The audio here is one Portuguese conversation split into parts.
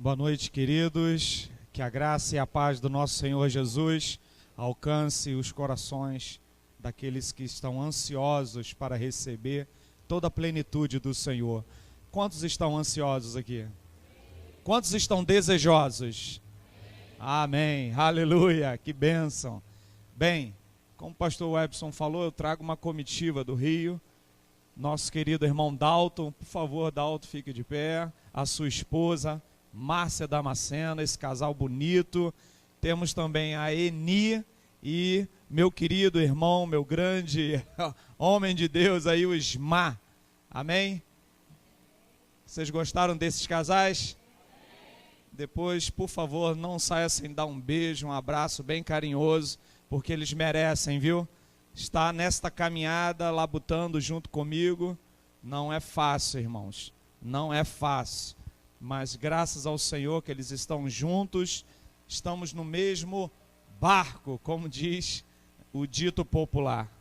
Boa noite, queridos. Que a graça e a paz do nosso Senhor Jesus alcance os corações daqueles que estão ansiosos para receber toda a plenitude do Senhor. Quantos estão ansiosos aqui? Quantos estão desejosos? Amém. Aleluia. Que bênção. Bem, como o pastor Webson falou, eu trago uma comitiva do Rio. Nosso querido irmão Dalton, por favor, Dalton, fique de pé. A sua esposa, Márcia Damascena, esse casal bonito. Temos também a Eni e meu querido irmão, meu grande homem de Deus aí, o Ismar. Amém? Vocês gostaram desses casais? Depois, por favor, não saia sem dar um beijo, um abraço bem carinhoso, porque eles merecem, viu? Estar nesta caminhada, labutando junto comigo, não é fácil, irmãos. Não é fácil. Mas graças ao Senhor que eles estão juntos, estamos no mesmo barco, como diz o dito popular.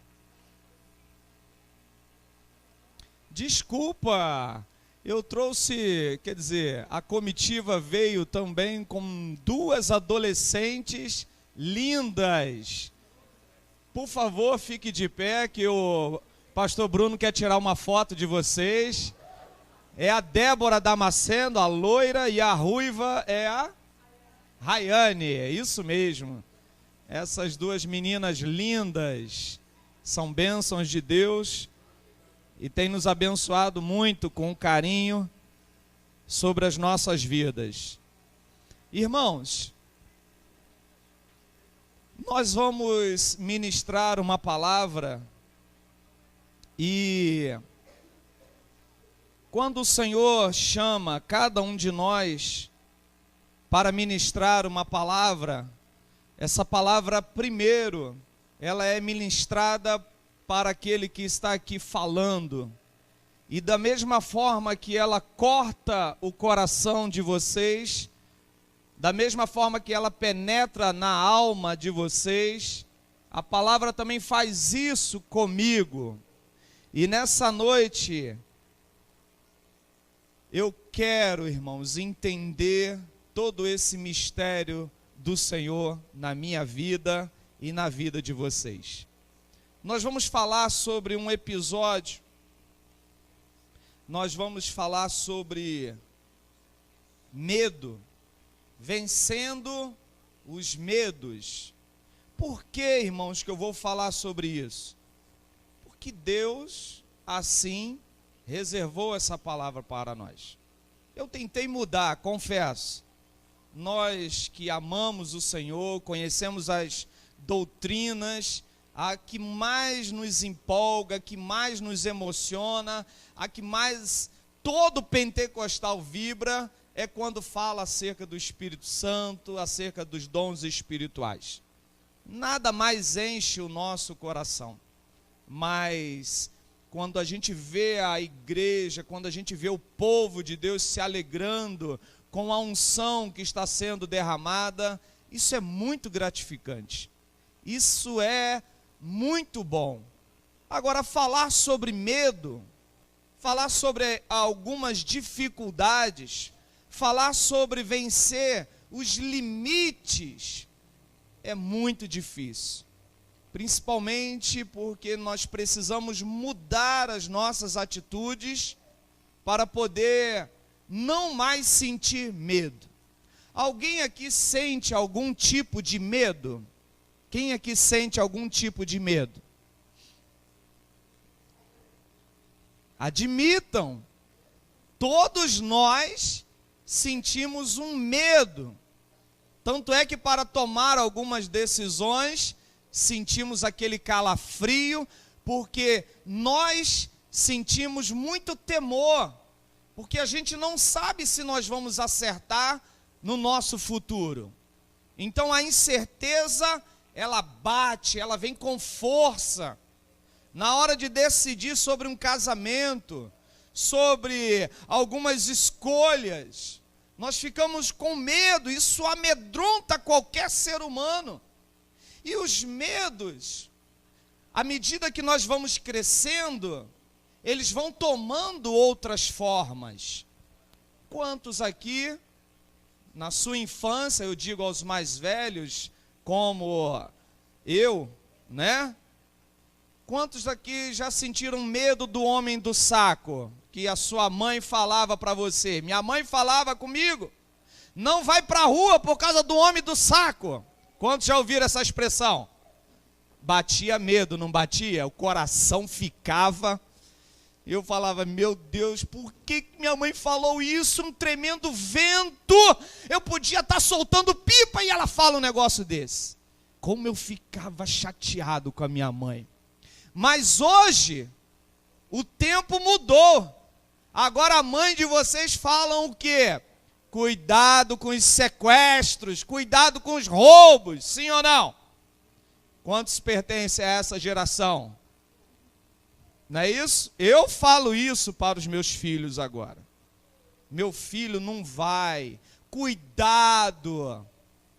Desculpa, eu trouxe, quer dizer, a comitiva veio também com duas adolescentes lindas. Por favor, fique de pé que o pastor Bruno quer tirar uma foto de vocês. É a Débora Damasceno, a loira, e a ruiva é a Rayane, é isso mesmo. Essas duas meninas lindas são bênçãos de Deus e têm nos abençoado muito com carinho sobre as nossas vidas. Irmãos, nós vamos ministrar uma palavra e quando o Senhor chama cada um de nós para ministrar uma palavra, essa palavra primeiro, ela é ministrada para aquele que está aqui falando. E da mesma forma que ela corta o coração de vocês, da mesma forma que ela penetra na alma de vocês, a palavra também faz isso comigo. E nessa noite, eu quero, irmãos, entender todo esse mistério do Senhor na minha vida e na vida de vocês. Nós vamos falar sobre um episódio, nós vamos falar sobre medo, vencendo os medos. Por que, irmãos, que eu vou falar sobre isso? Porque Deus, assim, reservou essa palavra para nós. Eu tentei mudar, confesso. Nós que amamos o Senhor, conhecemos as doutrinas, a que mais nos empolga, a que mais nos emociona, a que mais todo pentecostal vibra, é quando fala acerca do Espírito Santo, acerca dos dons espirituais. Nada mais enche o nosso coração. Mas quando a gente vê a igreja, quando a gente vê o povo de Deus se alegrando com a unção que está sendo derramada, isso é muito gratificante. Isso é muito bom. Agora, falar sobre medo, falar sobre algumas dificuldades, falar sobre vencer os limites, é muito difícil. Principalmente porque nós precisamos mudar as nossas atitudes para poder não mais sentir medo. Alguém aqui sente algum tipo de medo? Quem aqui sente algum tipo de medo? Admitam, todos nós sentimos um medo. Tanto é que para tomar algumas decisões, sentimos aquele calafrio, porque nós sentimos muito temor, porque a gente não sabe se nós vamos acertar no nosso futuro. Então a incerteza, ela bate, ela vem com força. Na hora de decidir sobre um casamento, sobre algumas escolhas, nós ficamos com medo, isso amedronta qualquer ser humano. E os medos, à medida que nós vamos crescendo, eles vão tomando outras formas. Quantos aqui na sua infância, eu digo aos mais velhos, como eu, né? Quantos aqui já sentiram medo do homem do saco? Que a sua mãe falava para você. Minha mãe falava comigo, não vai para a rua por causa do homem do saco. Quantos já ouviram essa expressão? Batia medo, não batia? O coração ficava. Eu falava, meu Deus, por que minha mãe falou isso? Um tremendo vento. Eu podia estar soltando pipa e ela fala um negócio desse. Como eu ficava chateado com a minha mãe. Mas hoje, o tempo mudou. Agora a mãe de vocês falam o quê? Cuidado com os sequestros, cuidado com os roubos, sim ou não? Quantos pertencem a essa geração? Não é isso? Eu falo isso para os meus filhos agora. Meu filho não vai. Cuidado.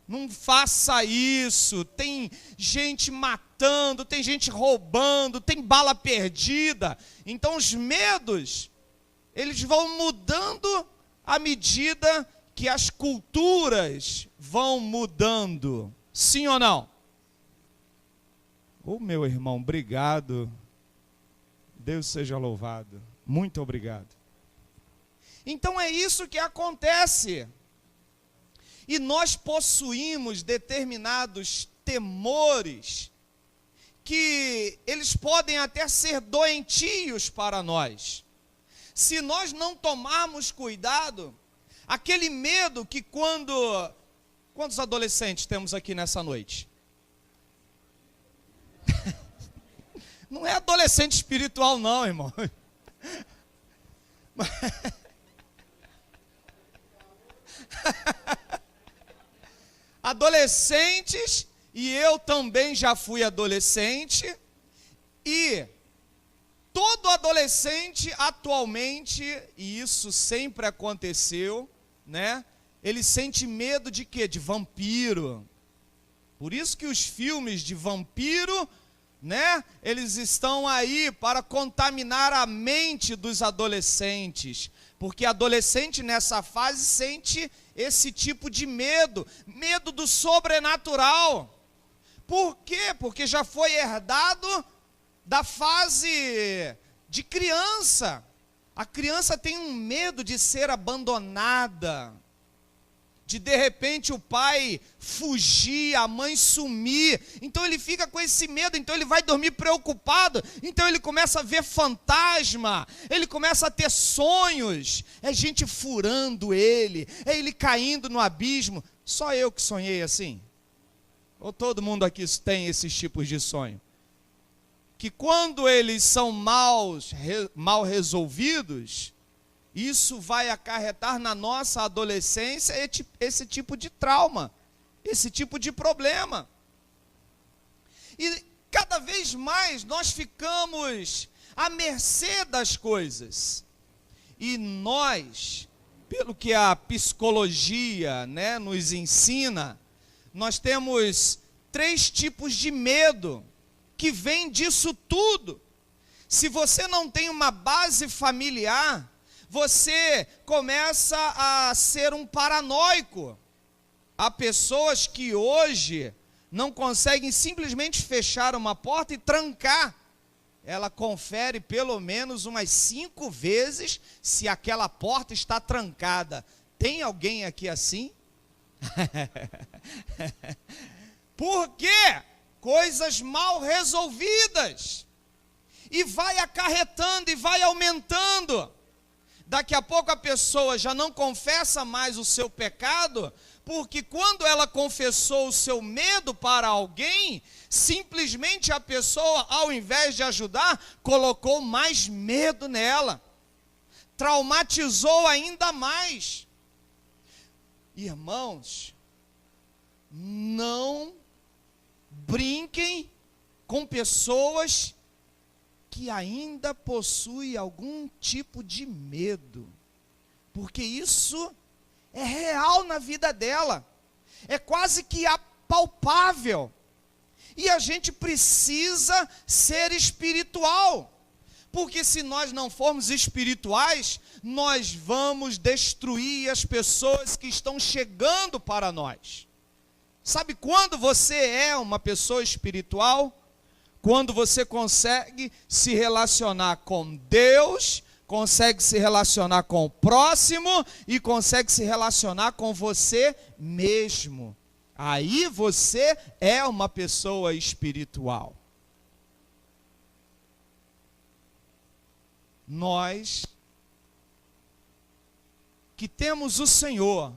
Não faça isso. Tem gente matando, tem gente roubando, tem bala perdida. Então os medos, eles vão mudando à medida que as culturas vão mudando. Sim ou não? Ô meu irmão, obrigado. Deus seja louvado. Muito obrigado. Então é isso que acontece. E nós possuímos determinados temores que eles podem até ser doentios para nós. Se nós não tomarmos cuidado, aquele medo que quantos adolescentes temos aqui nessa noite? Não é adolescente espiritual não, irmão. Adolescentes, e eu também já fui adolescente, e todo adolescente atualmente, e isso sempre aconteceu, né? Ele sente medo de quê? De vampiro. Por isso que os filmes de vampiro, né? Eles estão aí para contaminar a mente dos adolescentes. Porque adolescente nessa fase sente esse tipo de medo, medo do sobrenatural. Por quê? Porque já foi herdado da fase de criança. A criança tem um medo de ser abandonada, de repente o pai fugir, a mãe sumir, então ele fica com esse medo, então ele vai dormir preocupado, então ele começa a ver fantasma, ele começa a ter sonhos, é gente furando ele, é ele caindo no abismo. Só eu que sonhei assim? Ou todo mundo aqui tem esses tipos de sonho? Que quando eles são mal resolvidos, isso vai acarretar na nossa adolescência esse tipo de trauma, esse tipo de problema. E cada vez mais nós ficamos à mercê das coisas. E nós, pelo que a psicologia, né, nos ensina, nós temos 3 tipos de medo que vêm disso tudo. Se você não tem uma base familiar, você começa a ser um paranoico. Há pessoas que hoje não conseguem simplesmente fechar uma porta e trancar. Ela confere pelo menos umas 5 vezes se aquela porta está trancada. Tem alguém aqui assim? Por quê? Coisas mal resolvidas. E vai acarretando e vai aumentando. Daqui a pouco a pessoa já não confessa mais o seu pecado, porque quando ela confessou o seu medo para alguém, simplesmente a pessoa, ao invés de ajudar, colocou mais medo nela, traumatizou ainda mais. Irmãos, não brinquem com pessoas que ainda possui algum tipo de medo, porque isso é real na vida dela, é quase que apalpável, e a gente precisa ser espiritual, Porque se nós não formos espirituais, nós vamos destruir as pessoas que estão chegando para nós. Sabe quando você é uma pessoa espiritual? Quando você consegue se relacionar com Deus, consegue se relacionar com o próximo e consegue se relacionar com você mesmo. Aí você é uma pessoa espiritual. Nós que temos o Senhor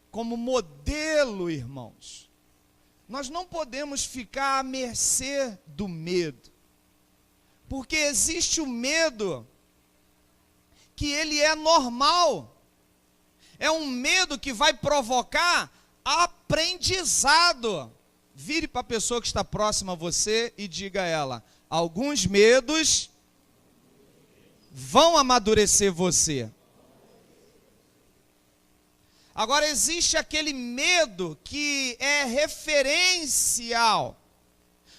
como modelo, irmãos, nós não podemos ficar à mercê do medo, porque existe o medo que ele é normal, é um medo que vai provocar aprendizado. Vire para a pessoa que está próxima a você e diga a ela: alguns medos vão amadurecer você. Agora, existe aquele medo que é referencial,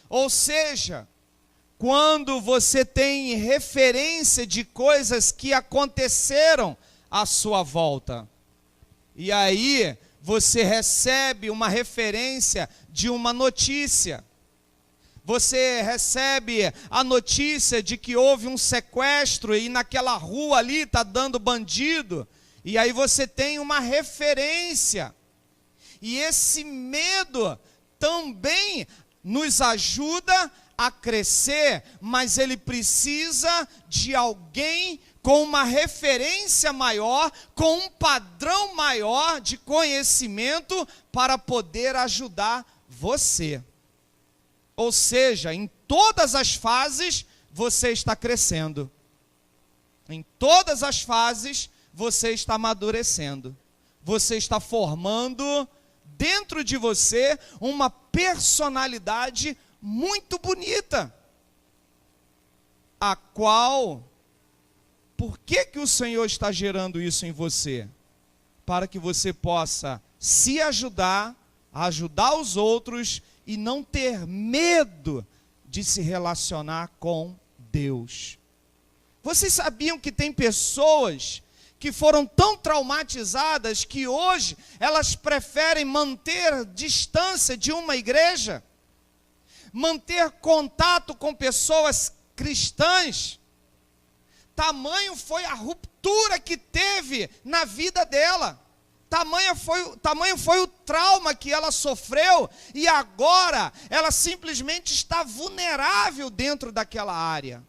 ou seja, quando você tem referência de coisas que aconteceram à sua volta, e aí você recebe uma referência de uma notícia. Você recebe a notícia de que houve um sequestro e naquela rua ali está dando bandido. E aí você tem uma referência. E esse medo também nos ajuda a crescer, mas ele precisa de alguém com uma referência maior, com um padrão maior de conhecimento para poder ajudar você. Ou seja, em todas as fases você está crescendo. Em todas as fases você está amadurecendo. Você está formando dentro de você uma personalidade muito bonita. A qual, por que o Senhor está gerando isso em você? Para que você possa se ajudar, ajudar os outros e não ter medo de se relacionar com Deus. Vocês sabiam que tem pessoas que foram tão traumatizadas que hoje elas preferem manter distância de uma igreja, manter contato com pessoas cristãs? Tamanho foi a ruptura que teve na vida dela. Tamanho foi o trauma que ela sofreu, e agora ela simplesmente está vulnerável dentro daquela área.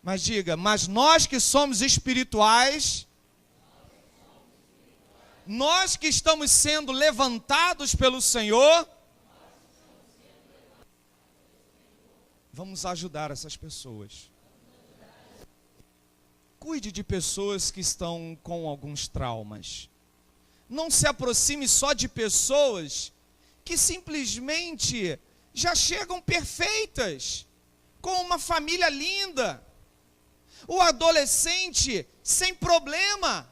Mas diga, mas nós que somos espirituais, nós que estamos sendo levantados pelo Senhor, vamos ajudar essas pessoas. Cuide de pessoas que estão com alguns traumas. Não se aproxime só de pessoas que simplesmente já chegam perfeitas, com uma família linda. O adolescente sem problema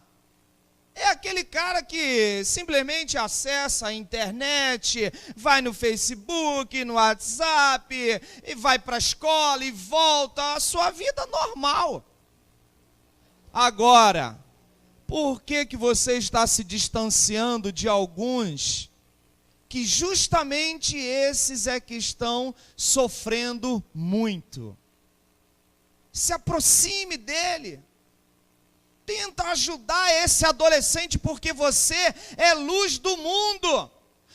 é aquele cara que simplesmente acessa a internet, vai no Facebook, no WhatsApp, e vai para a escola e volta, a sua vida normal. Agora, por que você está se distanciando de alguns que justamente esses é que estão sofrendo muito? Se aproxime dele. Tenta ajudar esse adolescente, porque você é luz do mundo.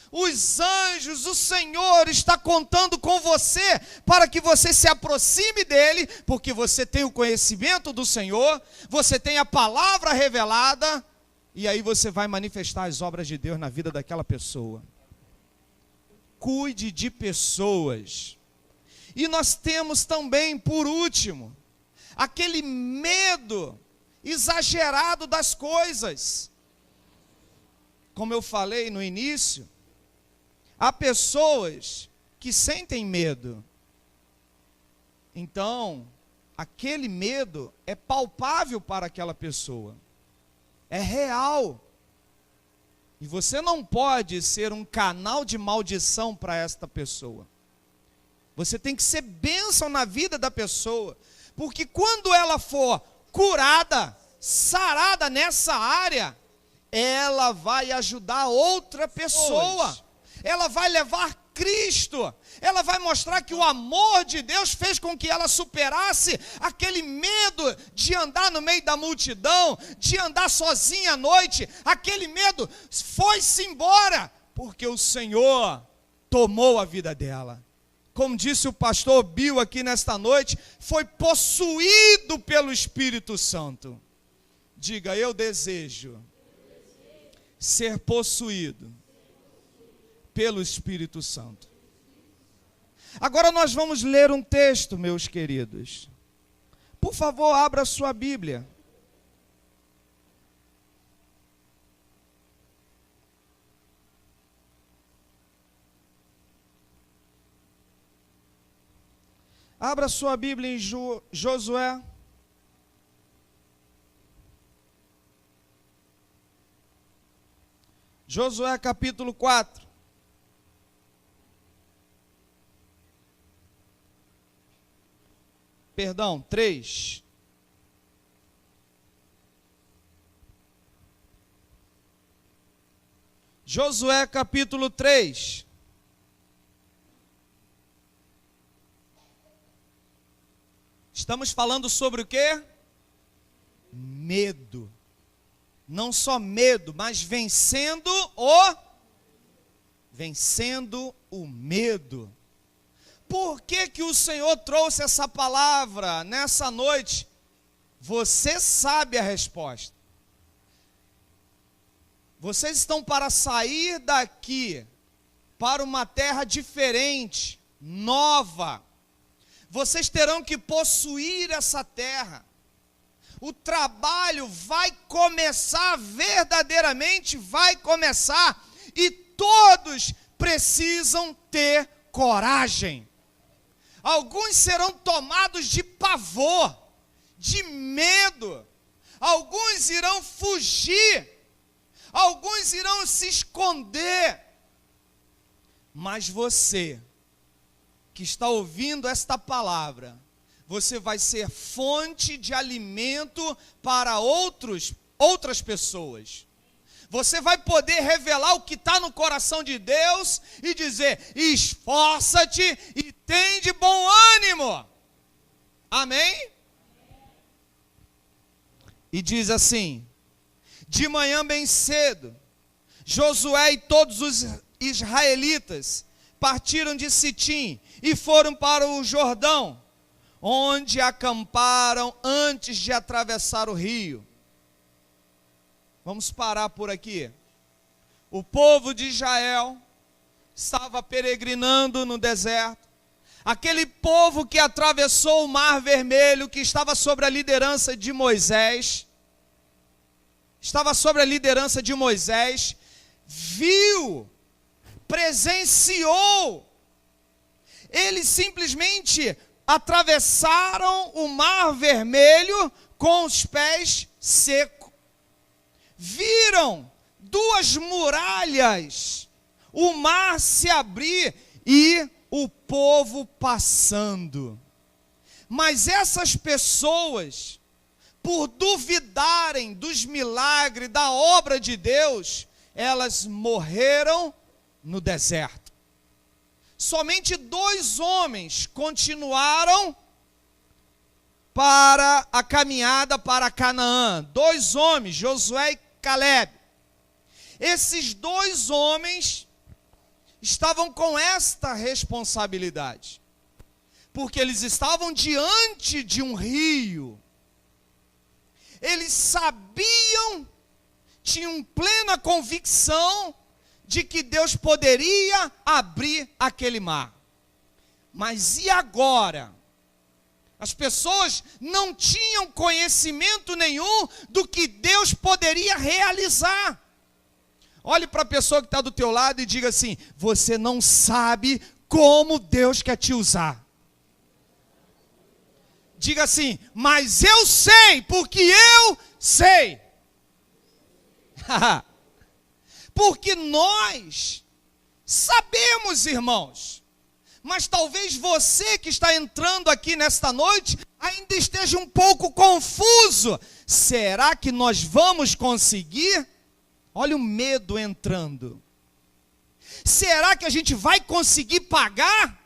Os anjos, o Senhor está contando com você para que você se aproxime dele, porque você tem o conhecimento do Senhor, você tem a palavra revelada, e aí você vai manifestar as obras de Deus na vida daquela pessoa. Cuide de pessoas. E nós temos também, por último, aquele medo exagerado das coisas. Como eu falei no início, há pessoas que sentem medo. Então, aquele medo é palpável para aquela pessoa. É real. E você não pode ser um canal de maldição para esta pessoa. Você tem que ser bênção na vida da pessoa. Porque quando ela for curada, sarada nessa área, ela vai ajudar outra pessoa. Ela vai levar Cristo. Ela vai mostrar que o amor de Deus fez com que ela superasse aquele medo de andar no meio da multidão, de andar sozinha à noite. Aquele medo foi-se embora, porque o Senhor tomou a vida dela. Como disse o pastor Bill aqui nesta noite, foi possuído pelo Espírito Santo. Diga, eu desejo ser possuído pelo Espírito Santo. Agora nós vamos ler um texto, meus queridos. Por favor, abra sua Bíblia. Abra sua Bíblia em Josué. Josué capítulo 4. Perdão, 3. Josué capítulo 3. Estamos falando sobre o quê? Medo. Não só medo, mas vencendo o medo. Por que que o Senhor trouxe essa palavra nessa noite? Você sabe a resposta. Vocês estão para sair daqui para uma terra diferente, nova. Vocês terão que possuir essa terra. O trabalho vai começar, verdadeiramente vai começar, e todos precisam ter coragem. Alguns serão tomados de pavor, de medo. Alguns irão fugir. Alguns irão se esconder. Mas você, que está ouvindo esta palavra, você vai ser fonte de alimento para outras pessoas. Você vai poder revelar o que está no coração de Deus e dizer, esforça-te e tem de bom ânimo. Amém? E diz assim, de manhã bem cedo, Josué e todos os israelitas partiram de Sitim e foram para o Jordão, onde acamparam antes de atravessar o rio. Vamos parar por aqui. O povo de Israel estava peregrinando no deserto. Aquele povo que atravessou o Mar Vermelho, que estava sob a liderança de Moisés, viu, presenciou. Eles simplesmente atravessaram o Mar Vermelho com os pés secos. Viram duas muralhas, o mar se abrir e o povo passando. Mas essas pessoas, por duvidarem dos milagres, da obra de Deus, elas morreram no deserto. Somente 2 homens continuaram para a caminhada para Canaã. 2 homens, Josué e Caleb. Esses 2 homens estavam com esta responsabilidade, porque eles estavam diante de um rio. Eles sabiam, tinham plena convicção de que Deus poderia abrir aquele mar. Mas e agora? As pessoas não tinham conhecimento nenhum do que Deus poderia realizar. Olhe para a pessoa que está do teu lado e diga assim, você não sabe como Deus quer te usar. Diga assim, mas eu sei, porque eu sei. Porque nós sabemos, irmãos, Mas talvez você que está entrando aqui nesta noite ainda esteja um pouco confuso. Será que nós vamos conseguir? Olha o medo entrando. Será que a gente vai conseguir pagar?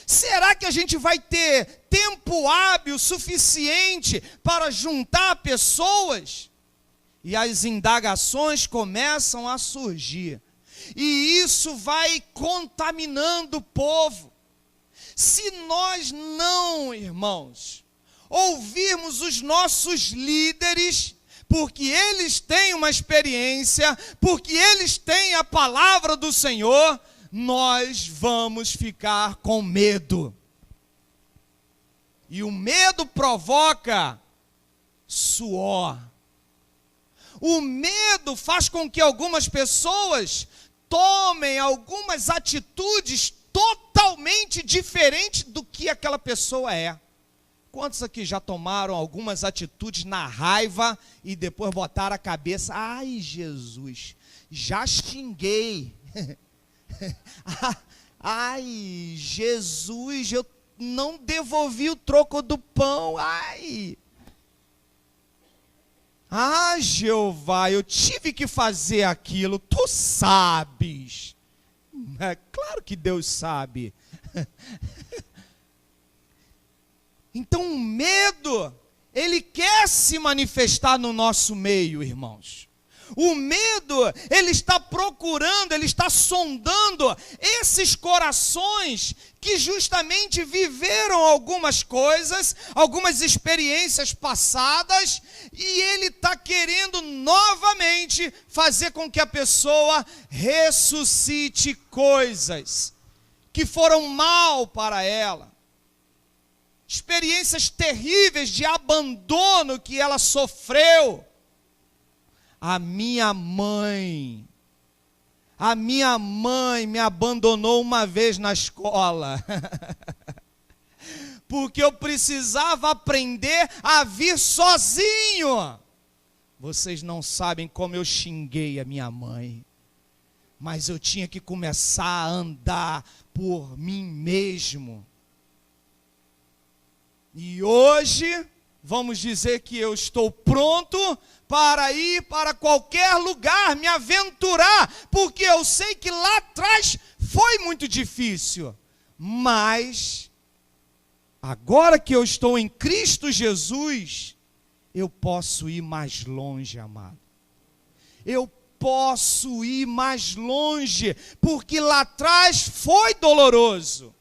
Será que a gente vai ter tempo hábil suficiente para juntar pessoas? E as indagações começam a surgir. E isso vai contaminando o povo. Se nós não, irmãos, ouvirmos os nossos líderes, porque eles têm uma experiência, porque eles têm a palavra do Senhor, nós vamos ficar com medo. E o medo provoca suor. O medo faz com que algumas pessoas tomem algumas atitudes totalmente diferentes do que aquela pessoa é. Quantos aqui já tomaram algumas atitudes na raiva e depois botaram a cabeça? Ai, Jesus, já xinguei. Ai, Jesus, eu não devolvi o troco do pão. Ai. Ah, Jeová, eu tive que fazer aquilo, tu sabes. É claro que Deus sabe. Então o medo, ele quer se manifestar no nosso meio, irmãos. O medo, ele está procurando, ele está sondando esses corações que justamente viveram algumas coisas, algumas experiências passadas, e ele está querendo novamente fazer com que a pessoa ressuscite coisas que foram mal para ela. Experiências terríveis de abandono que ela sofreu. A minha mãe me abandonou uma vez na escola, porque eu precisava aprender a vir sozinho. Vocês não sabem como eu xinguei a minha mãe, mas eu tinha que começar a andar por mim mesmo. E hoje, vamos dizer que eu estou pronto para ir para qualquer lugar, me aventurar, porque eu sei que lá atrás foi muito difícil. Mas, agora que eu estou em Cristo Jesus, eu posso ir mais longe, amado. Eu posso ir mais longe, porque lá atrás foi doloroso.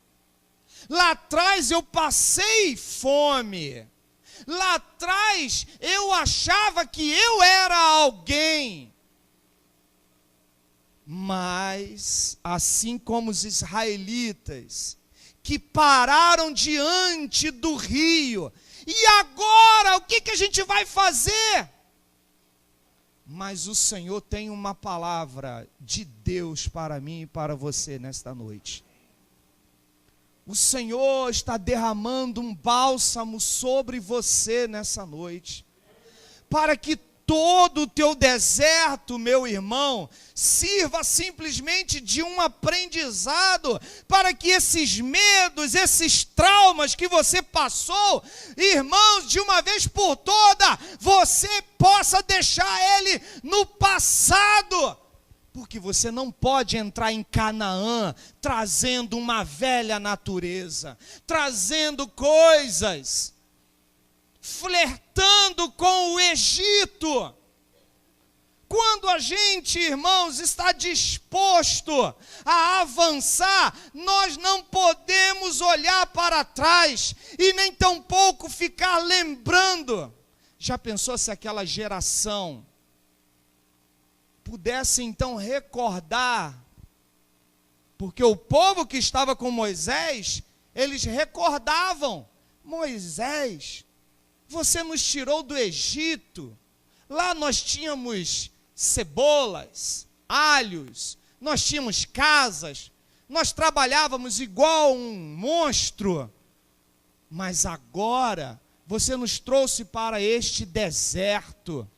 Lá atrás eu passei fome. Lá atrás eu achava que eu era alguém. Mas, assim como os israelitas, que pararam diante do rio, e agora o que a gente vai fazer? Mas o Senhor tem uma palavra de Deus para mim e para você nesta noite. O Senhor está derramando um bálsamo sobre você nessa noite, para que todo o teu deserto, meu irmão, sirva simplesmente de um aprendizado, para que esses medos, esses traumas que você passou, irmãos, de uma vez por toda, você possa deixar ele no passado. Porque você não pode entrar em Canaã trazendo uma velha natureza, trazendo coisas, flertando com o Egito. Quando a gente, irmãos, está disposto a avançar, nós não podemos olhar para trás e nem tampouco ficar lembrando. Já pensou se aquela geração pudesse então recordar, porque o povo que estava com Moisés, eles recordavam: Moisés, você nos tirou do Egito, lá nós tínhamos cebolas, alhos, nós tínhamos casas, nós trabalhávamos igual um monstro, mas agora você nos trouxe para este deserto.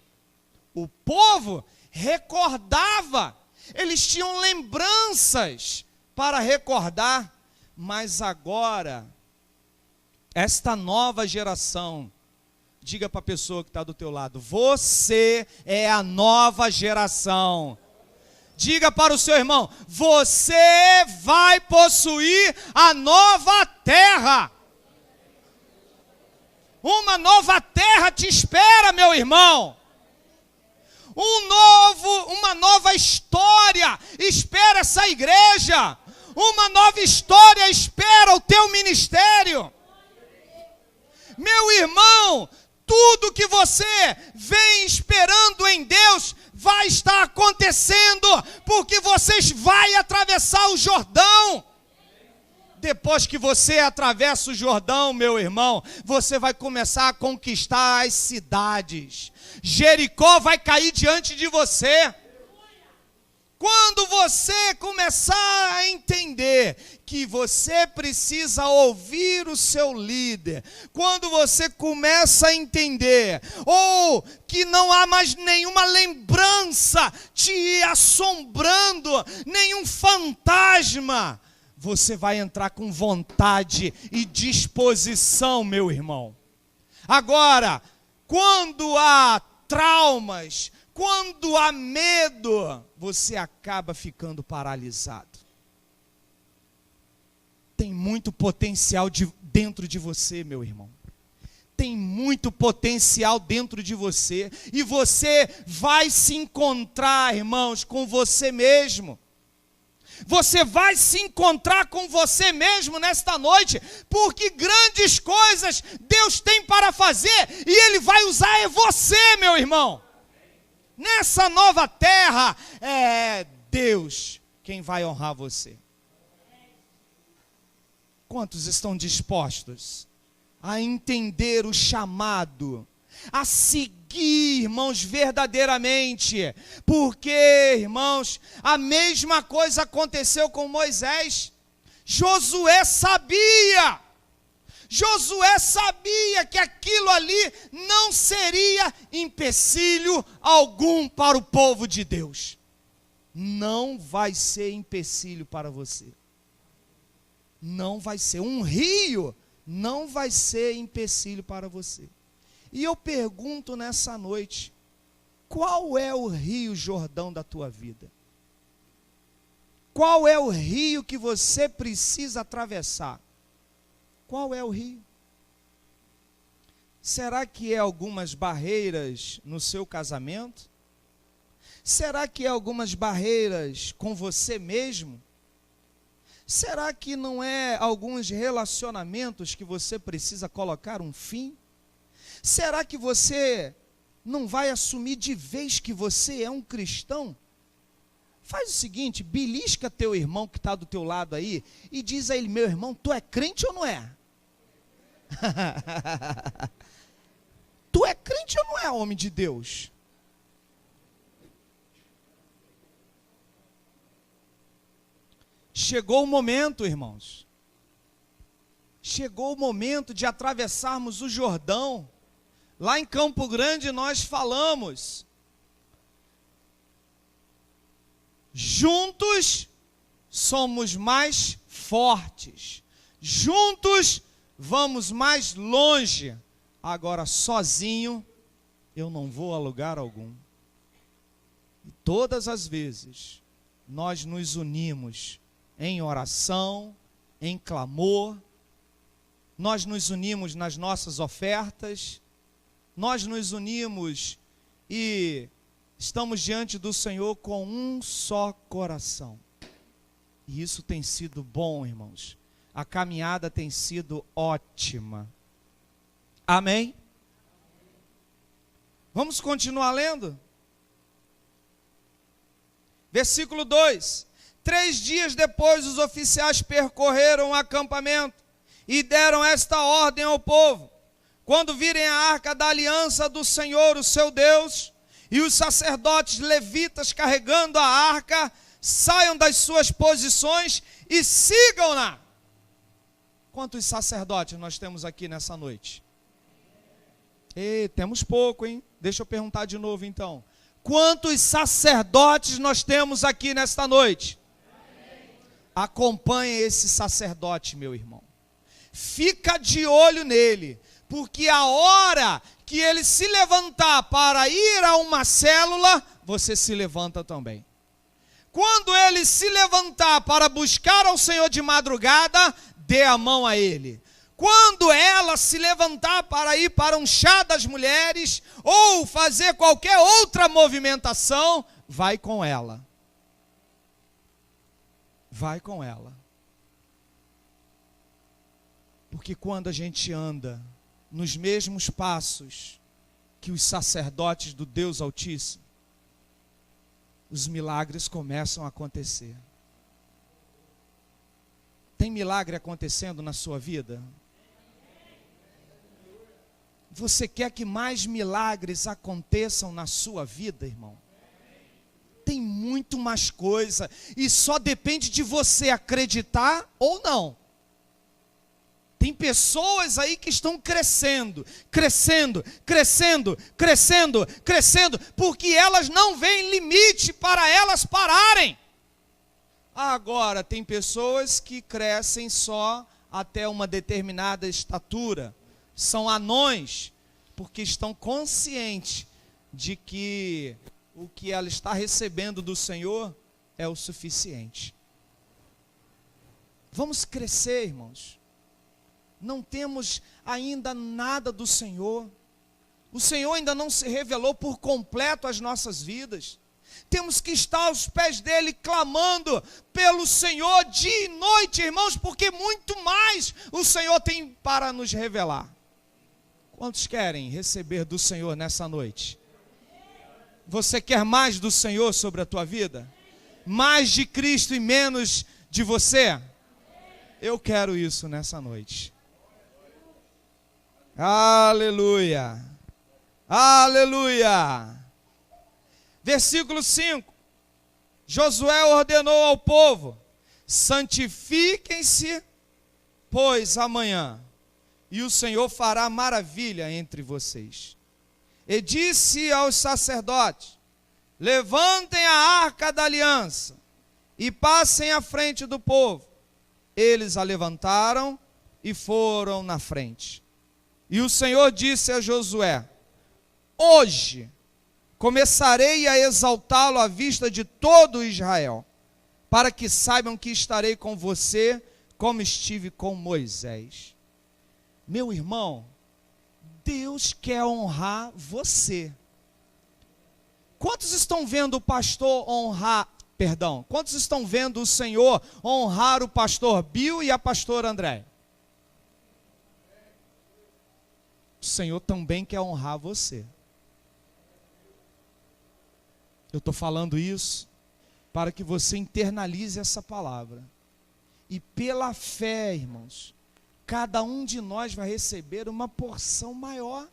O povo recordava, eles tinham lembranças para recordar, Mas agora, esta nova geração, diga para a pessoa que está do teu lado, você é a nova geração. Diga para o seu irmão, você vai possuir a nova terra. Uma nova terra te espera, meu irmão. Uma nova história espera essa igreja. Uma nova história espera o teu ministério. Meu irmão, tudo que você vem esperando em Deus vai estar acontecendo, porque vocês vão atravessar o Jordão. Depois que você atravessa o Jordão, meu irmão, você vai começar a conquistar as cidades. Jericó vai cair diante de você. Quando você começar a entender que você precisa ouvir o seu líder, quando você começa a entender, ou que não há mais nenhuma lembrança te assombrando, nenhum fantasma, você vai entrar com vontade e disposição, meu irmão. Agora, quando há traumas, quando há medo, você acaba ficando paralisado. Tem muito potencial dentro de você, meu irmão. Tem muito potencial dentro de você. E você vai se encontrar, irmãos, com você mesmo. Você vai se encontrar com você mesmo nesta noite, porque grandes coisas Deus tem para fazer, e Ele vai usar você, meu irmão. Nessa nova terra, é Deus quem vai honrar você. Quantos estão dispostos a entender o chamado, a seguir, irmãos, verdadeiramente? Porque, irmãos, a mesma coisa aconteceu com Moisés. Josué sabia que aquilo ali não seria empecilho algum para o povo de Deus. Não vai ser empecilho para você. Não vai ser. Um rio não vai ser empecilho para você. E eu pergunto nessa noite, qual é o rio Jordão da tua vida? Qual é o rio que você precisa atravessar? Qual é o rio? Será que é algumas barreiras no seu casamento? Será que é algumas barreiras com você mesmo? Será que não é alguns relacionamentos que você precisa colocar um fim? Será que você não vai assumir de vez que você é um cristão? Faz o seguinte, belisca teu irmão que está do teu lado aí e diz a ele, meu irmão, tu é crente ou não é? Tu é crente ou não é, homem de Deus? Chegou o momento, irmãos. Chegou o momento de atravessarmos o Jordão. Lá em Campo Grande nós falamos. Juntos somos mais fortes. Juntos vamos mais longe. Agora, sozinho, eu não vou a lugar algum. E todas as vezes, nós nos unimos em oração, em clamor, nós nos unimos nas nossas ofertas, nós nos unimos e estamos diante do Senhor com um só coração. E isso tem sido bom, irmãos. A caminhada tem sido ótima. Amém? Vamos continuar lendo? Versículo 2. 3 dias depois, os oficiais percorreram o acampamento e deram esta ordem ao povo: quando virem a arca da aliança do Senhor, o seu Deus, e os sacerdotes levitas carregando a arca, saiam das suas posições e sigam-na. Quantos sacerdotes nós temos aqui nessa noite? Temos pouco, hein? Deixa eu perguntar de novo então. Quantos sacerdotes nós temos aqui nesta noite? acompanha esse sacerdote, meu irmão. Fica de olho nele, porque a hora que ele se levantar para ir a uma célula, você se levanta também. Quando ele se levantar para buscar ao Senhor de madrugada, dê a mão a ele. Quando ela se levantar para ir para um chá das mulheres, ou fazer qualquer outra movimentação, vai com ela. Vai com ela. Porque quando a gente anda nos mesmos passos que os sacerdotes do Deus Altíssimo, os milagres começam a acontecer. Tem milagre acontecendo na sua vida? Você quer que mais milagres aconteçam na sua vida, irmão? Tem muito mais coisa, e só depende de você acreditar ou não. Tem pessoas aí que estão crescendo, porque elas não veem limite para elas pararem. Agora, tem pessoas que crescem só até uma determinada estatura. São anões, porque estão conscientes de que o que ela está recebendo do Senhor é o suficiente. Vamos crescer, irmãos. Não temos ainda nada do Senhor. O Senhor ainda não se revelou por completo às nossas vidas. Temos que estar aos pés dele, clamando pelo Senhor dia e noite, irmãos, porque muito mais o Senhor tem para nos revelar. Quantos querem receber do Senhor nessa noite? Você quer mais do Senhor sobre a tua vida? Mais de Cristo e menos de você? Eu quero isso nessa noite. Aleluia, aleluia. Versículo 5. Josué ordenou ao povo: santifiquem-se, pois amanhã, e o Senhor fará maravilha entre vocês. E disse aos sacerdotes: levantem a arca da aliança e passem à frente do povo. Eles a levantaram e foram na frente. E o Senhor disse a Josué: hoje começarei a exaltá-lo à vista de todo Israel, para que saibam que estarei com você, como estive com Moisés. Meu irmão, Deus quer honrar você. Quantos estão vendo o pastor quantos estão vendo o Senhor honrar o pastor Bill e a pastora André? O Senhor também quer honrar você. Eu estou falando isso para que você internalize essa palavra. E pela fé, irmãos, cada um de nós vai receber uma porção maior.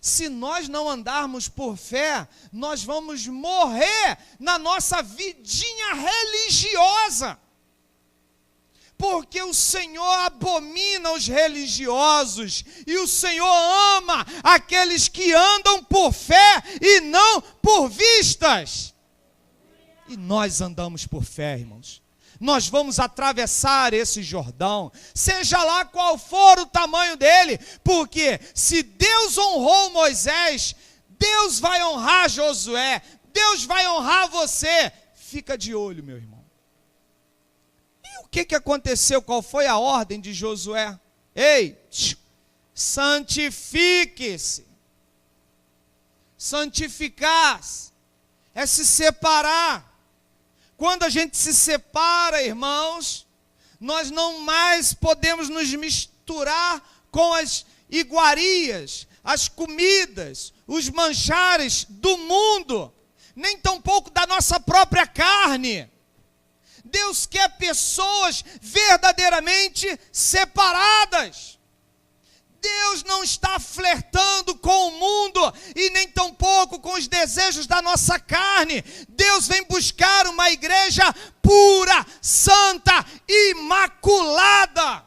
Se nós não andarmos por fé, nós vamos morrer na nossa vidinha religiosa. Porque o Senhor abomina os religiosos, e o Senhor ama aqueles que andam por fé e não por vistas. E nós andamos por fé, irmãos. Nós vamos atravessar esse Jordão, seja lá qual for o tamanho dele, porque se Deus honrou Moisés, Deus vai honrar Josué, Deus vai honrar você. Fica de olho, meu irmão. E o que aconteceu? Qual foi a ordem de Josué? Ei, santifique-se. Santificar-se é se separar. Quando a gente se separa, irmãos, nós não mais podemos nos misturar com as iguarias, as comidas, os manjares do mundo, nem tampouco da nossa própria carne. Deus quer pessoas verdadeiramente separadas. Deus não está flertando com o mundo e nem tampouco com os desejos da nossa carne. Deus vem buscar uma igreja pura, santa, imaculada.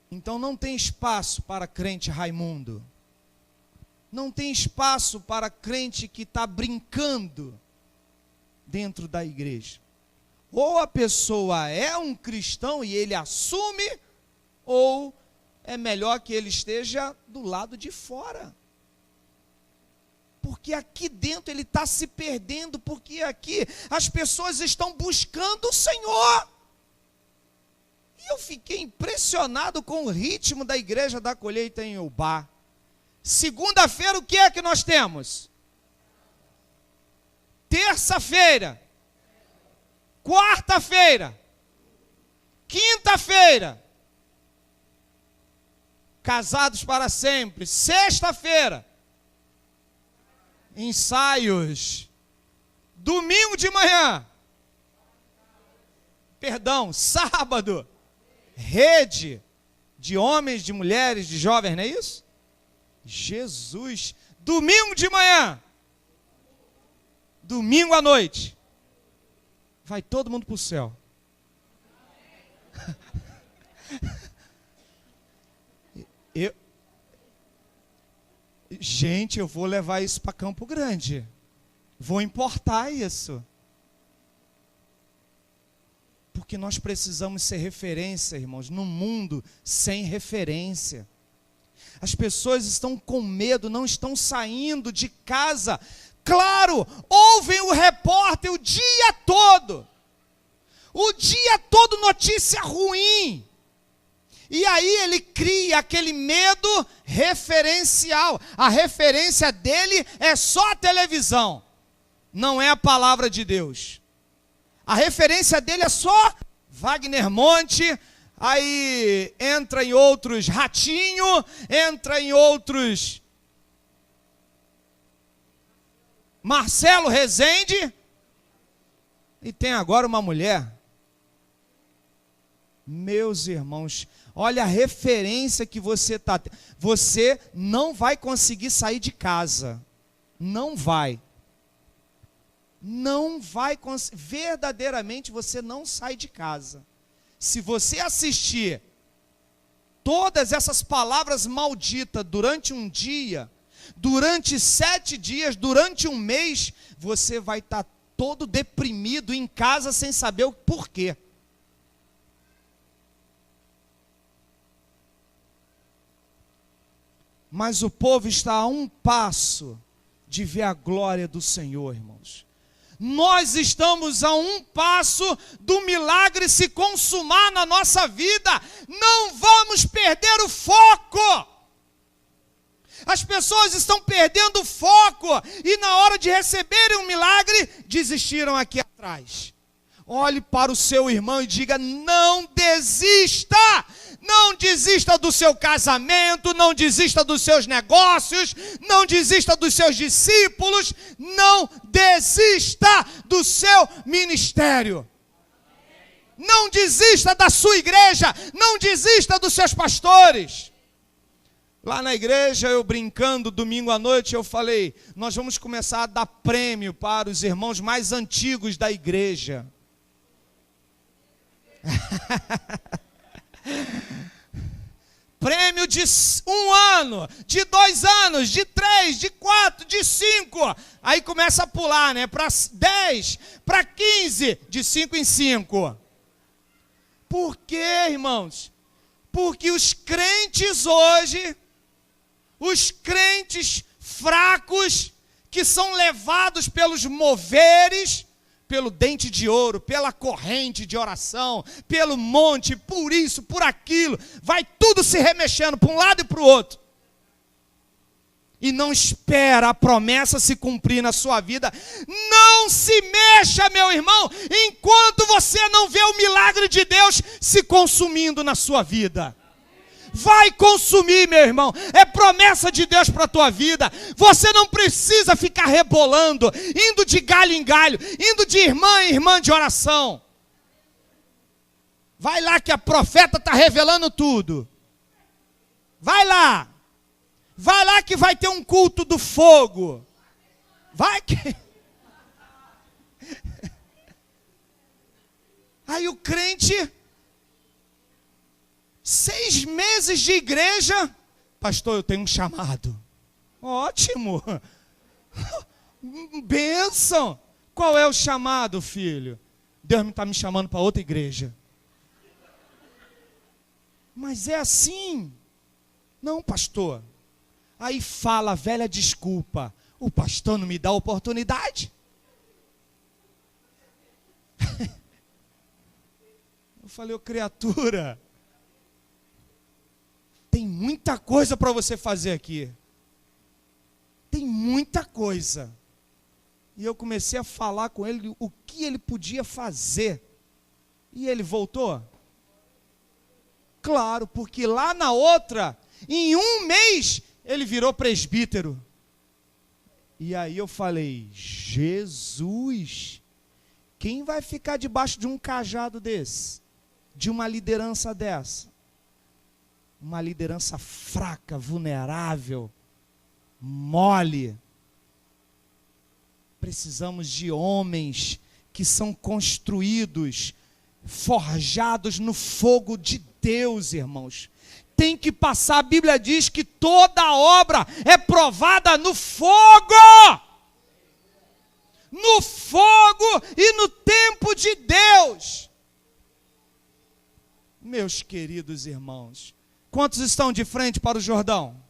Então não tem espaço para crente Raimundo. Não tem espaço para crente que está brincando. dentro da igreja. Ou a pessoa é um cristão e ele assume, ou é melhor que ele esteja do lado de fora. Porque aqui dentro ele está se perdendo, porque aqui as pessoas estão buscando o Senhor. E eu fiquei impressionado com o ritmo da igreja da colheita em Eubá. Segunda-feira o que é que nós temos? Terça-feira. Quarta-feira. Quinta-feira. Casados para sempre. Sexta-feira. Ensaios. Domingo de manhã. Perdão, sábado. Rede de homens, de mulheres, de jovens, não é isso? Jesus. Domingo de manhã. Domingo à noite. Vai todo mundo para o céu. Gente, eu vou levar isso para Campo Grande. Vou importar isso. Porque nós precisamos ser referência, irmãos, num mundo sem referência. As pessoas estão com medo, não estão saindo de casa. Claro, ouvem o repórter o dia todo. O dia todo notícia ruim. E aí ele cria aquele medo referencial. A referência dele é só a televisão. Não é a palavra de Deus. A referência dele é só Wagner Monte, aí entra em outros Ratinho, entra em outros Marcelo Rezende, e tem agora uma mulher. Meus irmãos, olha a referência que você está tendo. Você não vai conseguir sair de casa. Não vai. Não vai conseguir. Verdadeiramente você não sai de casa. Se você assistir todas essas palavras malditas durante um dia, durante 7 dias, durante um mês, você vai estar todo deprimido em casa sem saber o porquê. Mas o povo está a um passo de ver a glória do Senhor, irmãos. Nós estamos a um passo do milagre se consumar na nossa vida. Não vamos perder o foco. As pessoas estão perdendo o foco e na hora de receberem um milagre, desistiram aqui atrás. Olhe para o seu irmão e diga: não desista. Não desista do seu casamento, não desista dos seus negócios, não desista dos seus discípulos, não desista do seu ministério. Não desista da sua igreja, não desista dos seus pastores. Lá na igreja, eu brincando, domingo à noite, eu falei: nós vamos começar a dar prêmio para os irmãos mais antigos da igreja. Prêmio de 1 ano, de 2 anos, de 3, de 4, de 5. Aí começa a pular, né? Para 10, para 15, de 5 em 5. Por quê, irmãos? Porque os crentes hoje, os crentes fracos, que são levados pelos moveres, pelo dente de ouro, pela corrente de oração, pelo monte, por isso, por aquilo, vai tudo se remexendo para um lado e para o outro. E não espera a promessa se cumprir na sua vida. Não se mexa, meu irmão, enquanto você não vê o milagre de Deus se consumindo na sua vida. Vai consumir, meu irmão. É promessa de Deus para a tua vida. Você não precisa ficar rebolando, indo de galho em galho, indo de irmã em irmã de oração. Vai lá que a profeta está revelando tudo. Vai lá. Vai lá que vai ter um culto do fogo. Vai que... Aí o crente... 6 meses de igreja, pastor, eu tenho um chamado. Ótimo. Bênção. Qual é o chamado, filho? Deus está me chamando para outra igreja. Mas é assim. Não, pastor. Aí fala a velha desculpa. O pastor não me dá oportunidade. Eu falei, ô criatura, tem muita coisa para você fazer aqui. Tem muita coisa. E eu comecei a falar com ele o que ele podia fazer. E ele voltou? Claro, porque lá na outra, em um mês, ele virou presbítero. E aí eu falei, Jesus, quem vai ficar debaixo de um cajado desse? De uma liderança dessa? Uma liderança fraca, vulnerável, mole. Precisamos de homens que são construídos, forjados no fogo de Deus, irmãos. Tem que passar, a Bíblia diz que toda obra é provada no fogo. No fogo e no tempo de Deus. Meus queridos irmãos, quantos estão de frente para o Jordão?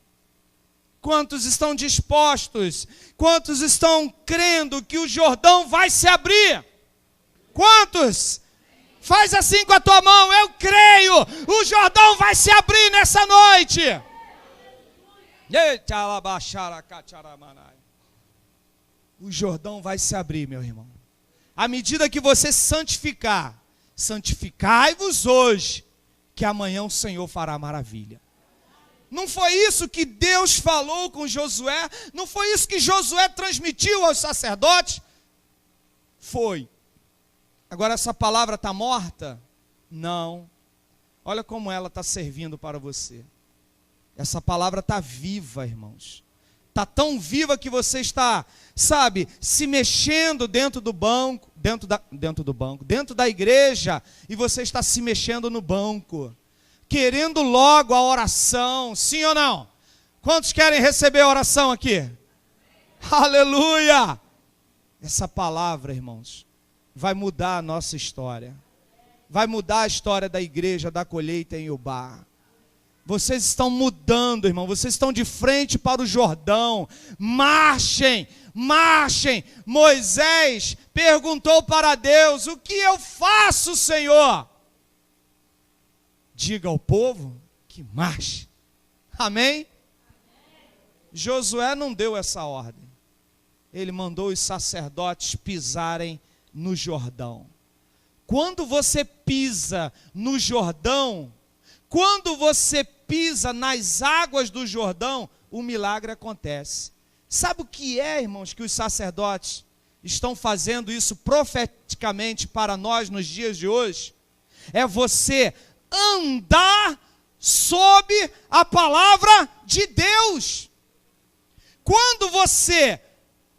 Quantos estão dispostos? Quantos estão crendo que o Jordão vai se abrir? Quantos? Faz assim com a tua mão, eu creio, o Jordão vai se abrir nessa noite. O Jordão vai se abrir, meu irmão. À medida que você santificar, santificai-vos hoje, que amanhã o Senhor fará maravilha. Não foi isso que Deus falou com Josué? Não foi isso que Josué transmitiu aos sacerdotes? Foi. Agora essa palavra está morta? Não. Olha como ela está servindo para você. Essa palavra está viva, irmãos. Está tão viva que você está, sabe, se mexendo dentro do banco, dentro da igreja, e você está se mexendo no banco, querendo logo a oração, sim ou não? Quantos querem receber a oração aqui? Aleluia! Essa palavra, irmãos, vai mudar a nossa história. Vai mudar a história da igreja, da colheita em Ubá. Vocês estão mudando, irmão. Vocês estão de frente para o Jordão. Marchem, marchem. Moisés perguntou para Deus, o que eu faço, Senhor? Diga ao povo que marche. Amém? Josué não deu essa ordem. Ele mandou os sacerdotes pisarem no Jordão. Quando você pisa no Jordão, quando você pisa nas águas do Jordão, o milagre acontece. Sabe o que é, irmãos, que os sacerdotes estão fazendo isso profeticamente para nós nos dias de hoje? É você andar sob a palavra de Deus. Quando você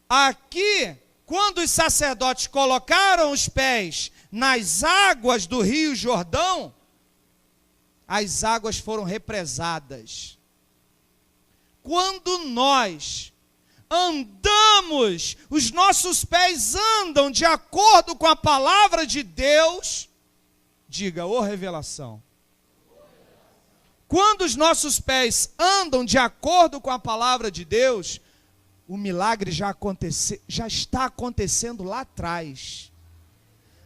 aqui, quando os sacerdotes colocaram os pés nas águas do rio Jordão, as águas foram represadas. Quando nós andamos, os nossos pés andam de acordo com a palavra de Deus, diga, ô revelação. Quando os nossos pés andam de acordo com a palavra de Deus, o milagre já está acontecendo lá atrás.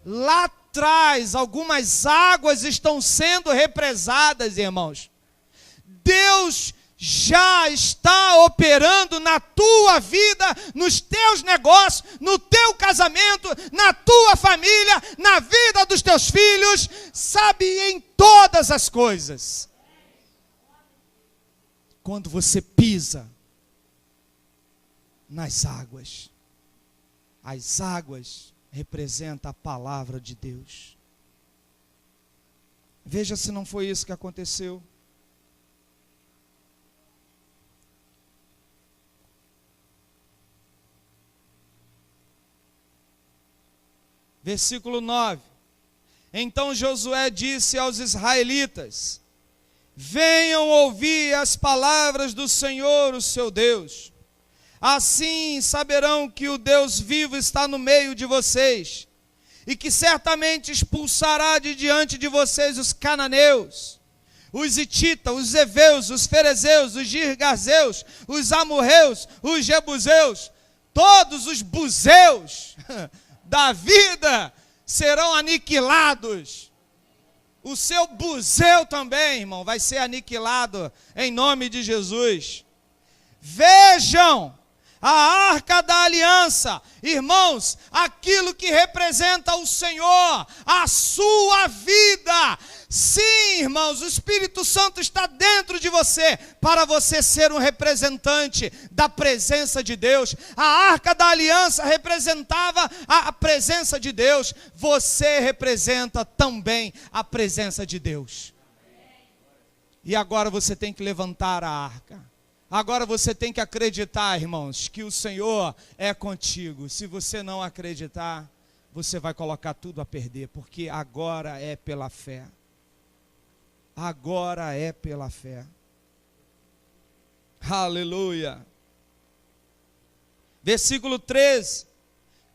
Lá atrás, algumas águas estão sendo represadas, irmãos. Deus já está operando na tua vida, nos teus negócios, no teu casamento, na tua família, na vida dos teus filhos, sabe, em todas as coisas. Quando você pisa nas águas, as águas representam a palavra de Deus. Veja se não foi isso que aconteceu. Versículo 9. Então Josué disse aos israelitas: venham ouvir as palavras do Senhor, o seu Deus. Assim saberão que o Deus vivo está no meio de vocês, e que certamente expulsará de diante de vocês os cananeus, os hititas, os heveus, os ferezeus, os girgazeus, os amorreus, os jebuseus, todos os buzeus da vida serão aniquilados. O seu buzeu também, irmão, vai ser aniquilado em nome de Jesus. Vejam a arca da aliança, irmãos, aquilo que representa o Senhor, a sua vida. Sim, irmãos, o Espírito Santo está dentro de você, para você ser um representante da presença de Deus. A arca da aliança representava a presença de Deus, você representa também a presença de Deus. E agora você tem que levantar a arca. Agora você tem que acreditar, irmãos, que o Senhor é contigo. Se você não acreditar, você vai colocar tudo a perder, porque agora é pela fé. Agora é pela fé. Aleluia. Versículo 13.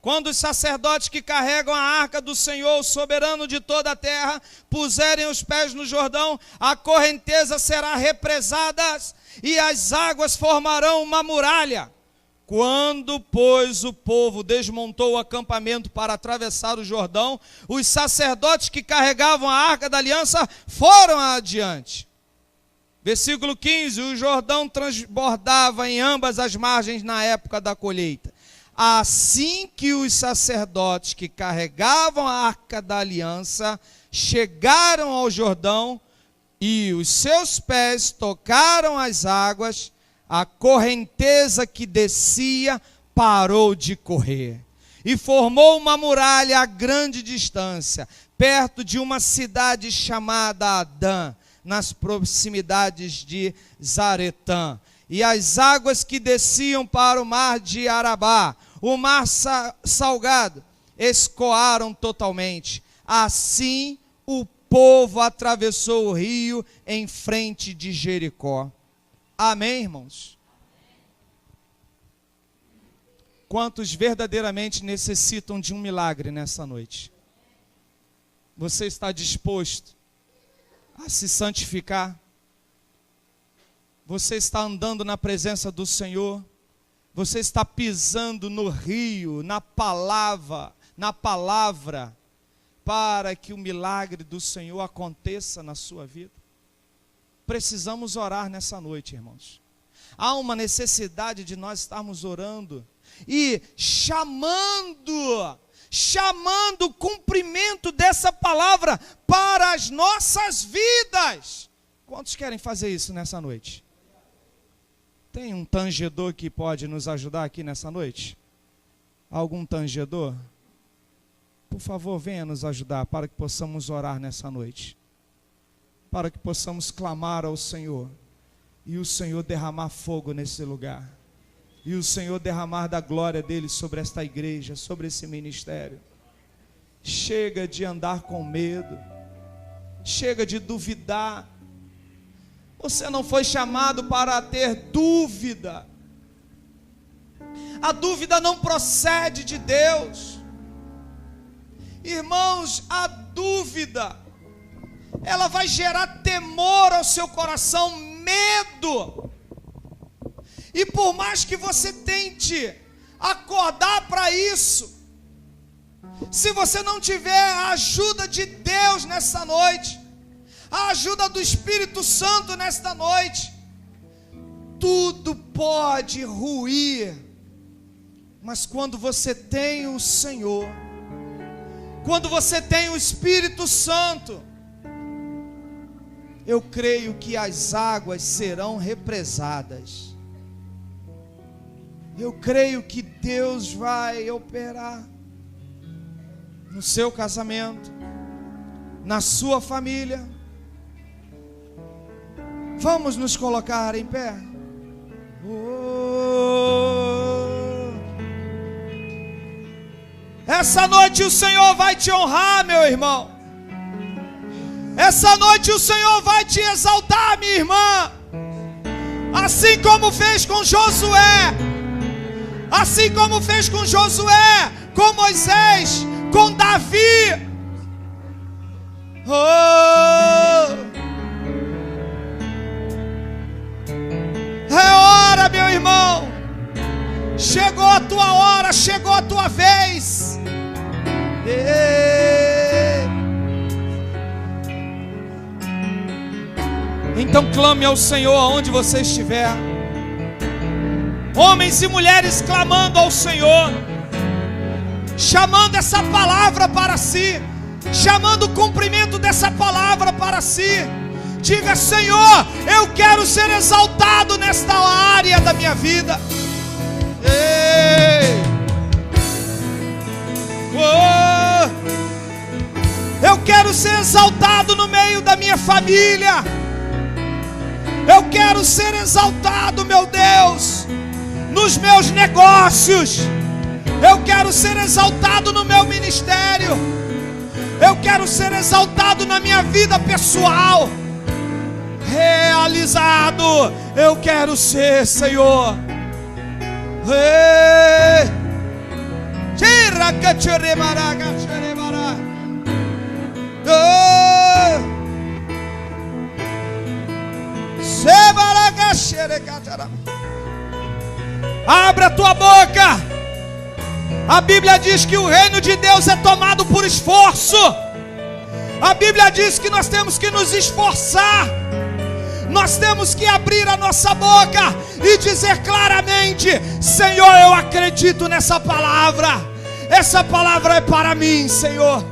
Quando os sacerdotes que carregam a arca do Senhor, o soberano de toda a terra, puserem os pés no Jordão, a correnteza será represada e as águas formarão uma muralha. Quando, pois, o povo desmontou o acampamento para atravessar o Jordão, os sacerdotes que carregavam a arca da aliança foram adiante. Versículo 15, o Jordão transbordava em ambas as margens na época da colheita. Assim que os sacerdotes que carregavam a arca da aliança chegaram ao Jordão e os seus pés tocaram as águas, a correnteza que descia parou de correr e formou uma muralha a grande distância, perto de uma cidade chamada Adã, nas proximidades de Zaretã. E as águas que desciam para o mar de Arabá, o mar salgado, escoaram totalmente. Assim o povo atravessou o rio em frente de Jericó. Amém, irmãos? Quantos verdadeiramente necessitam de um milagre nessa noite? Você está disposto a se santificar? Você está andando na presença do Senhor? Você está pisando no rio, na palavra, para que o milagre do Senhor aconteça na sua vida? Precisamos orar nessa noite, irmãos. Há uma necessidade de nós estarmos orando e chamando o cumprimento dessa palavra para as nossas vidas. Quantos querem fazer isso nessa noite? Tem um tangedor que pode nos ajudar aqui nessa noite? Algum tangedor? Por favor, venha nos ajudar para que possamos orar nessa noite. Para que possamos clamar ao Senhor. E o Senhor derramar fogo nesse lugar. E o Senhor derramar da glória dele sobre esta igreja, sobre esse ministério. Chega de andar com medo. Chega de duvidar. Você não foi chamado para ter dúvida. A dúvida não procede de Deus. Irmãos, a dúvida, ela vai gerar temor ao seu coração, medo. E por mais que você tente acordar para isso, se você não tiver a ajuda de Deus nessa noite, a ajuda do Espírito Santo nesta noite, tudo pode ruir. Mas quando você tem o Senhor, quando você tem o Espírito Santo, eu creio que as águas serão represadas. Eu creio que Deus vai operar no seu casamento, na sua família. Vamos nos colocar em pé. Essa noite o Senhor vai te honrar, meu irmão. Essa noite o Senhor vai te exaltar, minha irmã. Assim como fez com Josué. assim como fez com Josué, com Moisés, com Davi. É hora, meu irmão. Chegou a tua hora, chegou a tua vez. Então clame ao Senhor aonde você estiver. Homens e mulheres clamando ao Senhor, chamando essa palavra para si, chamando o cumprimento dessa palavra para si. Diga: Senhor, eu quero ser exaltado nesta área da minha vida. Ei. Oh. Eu quero ser exaltado no meio da minha família. Eu quero ser exaltado, meu Deus, nos meus negócios. Eu quero ser exaltado no meu ministério. Eu quero ser exaltado na minha vida pessoal. Realizado eu quero ser, Senhor. Abra a tua boca. A Bíblia diz que o reino de Deus é tomado por esforço. A Bíblia diz que nós temos que nos esforçar. Nós temos que abrir a nossa boca e dizer claramente: Senhor, eu acredito nessa palavra. Essa palavra é para mim, Senhor.